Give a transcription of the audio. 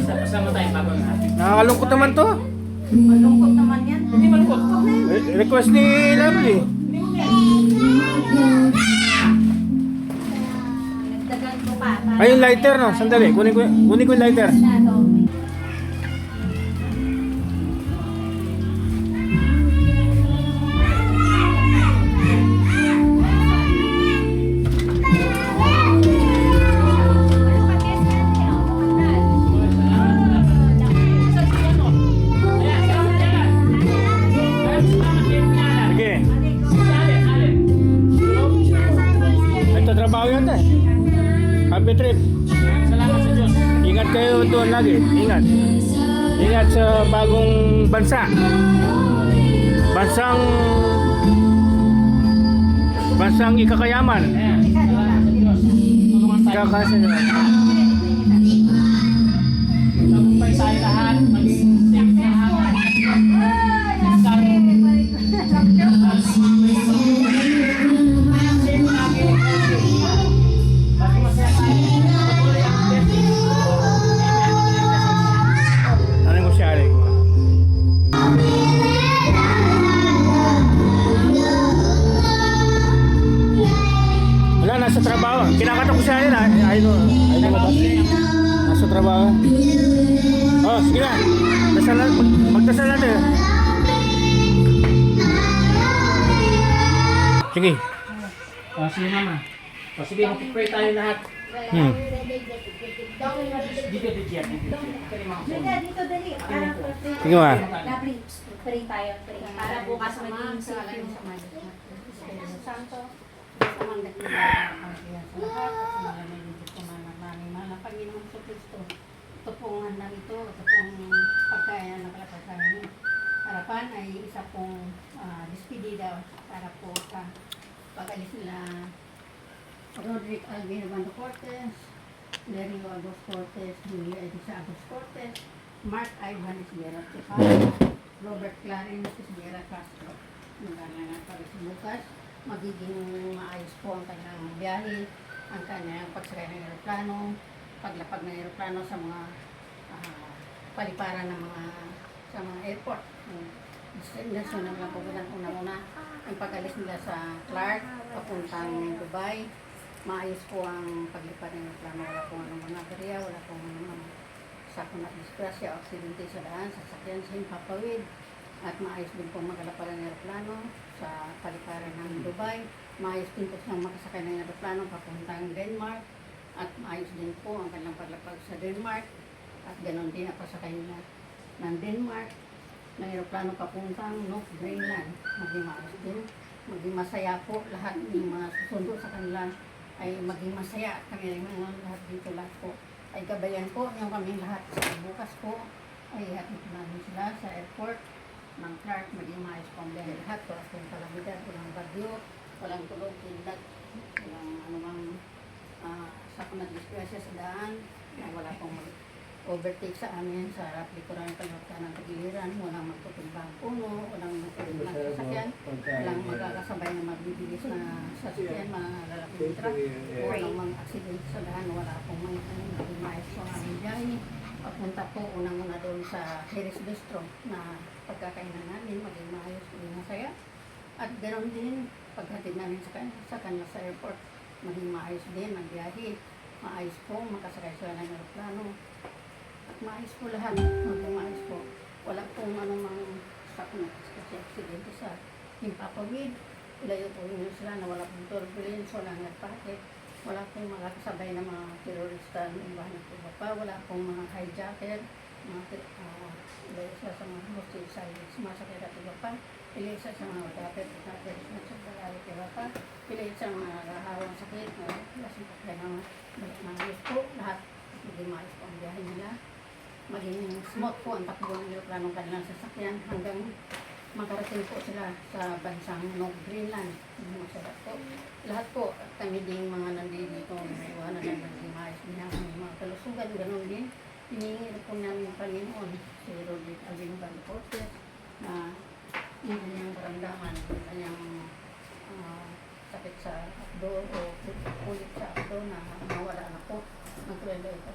Kasama tayo bago natin. Nakakalungkot naman to. Malungkot naman yan. Hindi malungkot. Request ni Lovely. Nagdagan ko pa. Ay, yung lighter, no? Sandali. Kunin ko yung lighter. Sige. Ito trabaho yun eh. Happy trip. Salamat sa Diyos. Ingat kayo doon lagi. Ingat. Ingat sa bagong bansa. Bansang ikakayaman. Ayan. Salamat sa Diyos. Tulungan tayo. Ikakayaman. Tagumpay tayo lahat. Maging safe lahat. Ano ko siya rin? Wala, nasa trabaho. Kinakatok ko siya rin ha. Ay, no. Nasa trabaho. Oh, sige na. Magdasal natin. Sige. Sige mama. Sige, mag-pray tayo lahat. Dito. Dito, dali. Sige ma. Lovely. Pray tayo. Pray. Para bukas maging safe yung Santo. Sa mandat ng sa lahat. Sa mga nalilito ko namin. Panginoon sa Kristo. Ito pong handa ito. Ito pong pagkaya ng kalapagkayan. Harapan ay isa pong despedida para po sa pag-alis nila Roderick Alvin Obando Cortez, Lerio Agos Cortez, Julia Edisa Agos Cortez, Mark Ivan Isguera Tejada, Robert Clarence Isguera Castro. Nagana na para sa bukas, magiging maayos po ang kanyang biyahe, ang kanyang pagsakay ng aeroplano, paglapag ng aeroplano sa mga paliparan ng sa mga airport. Destination na lang po unang-una ang pag-alis nila sa Clark, papuntang Dubai. Maayos po ang paglipad ng aeroplano. Wala pong anong mga barya, wala pong anong sakon at disgrasya o aksidente sa daan, sasakyan sa himpapawid. At maayos din po magalapad ng aeroplano sa paliparan ng Dubai. Maayos din po silang makasakay ng aeroplano papuntang Denmark. At maayos din po ang kanilang paglapag sa Denmark. At ganoon din ang pasakay nila ng Denmark ng aeroplano papuntang North Greenland. Maging maayos din. Maging masaya po lahat ng mga susundo sa kanila ay maging masaya at kami lahat dito lahat po ay gabayan po yung kami lahat sa bukas po ay hatid namin sila sa airport ng Clark. Maging maayos po ang biyahe lahat. Wala pong kalamidad, walang bagyo, walang tulog, kindat, walang anumang sakon at disgrasya sa daan, wala pong overtake sa amin sa harap likuran ng ng tagiliran, walang magtutumbang puno, walang magtutumbang sasakyan, walang magkakasabay na magbibilis na sasakyan, mga lalaking truck, walang mga aksidente sa daan, wala pong mga maayos po ang aming biyahe. Papunta po unang-una doon sa Harris Bistro na pagkakainan namin, maging maayos, maging masaya. At ganoon din, paghatid namin sa kanila sa airport, maging maayos din ang biyahe. Maayos po, makasakay sila ng aeroplano. At maayos po lahat, maging maayos po. Wala pong anumang sakuna kasi aksidente sa himpapawid. Ilayo po yun sila na wala pong turbulence, wala nagpakit. Wala pong mga kasabay na mga terorista ng ibahan ng pa. Wala pong mga hijacker, mga ilayo sila sa mga hostage sa sumasakay at iba pa. Ilayo sila sa mga kapit at nagsasakay at iba pa. Ilayo sa mga rahawang sakit, lasing pa kaya ng maayos po lahat. Maging maayos po ang biyahe nila. Maging smooth po ang takbo ng aeroplanong kanilang sasakyan hanggang makarating po sila sa bansang North Greenland. Masarap po. Lahat po, kami din mga nandito na iwanan na maging maayos din ang mga kalusugan. Ganon din. Hiningi po namin yung Panginoon si Roderick Alvin Obando Cortez na yung kanyang karamdaman, yung kanyang sakit sa abdo o ulit sa abdo na mawala na po. Magtuloy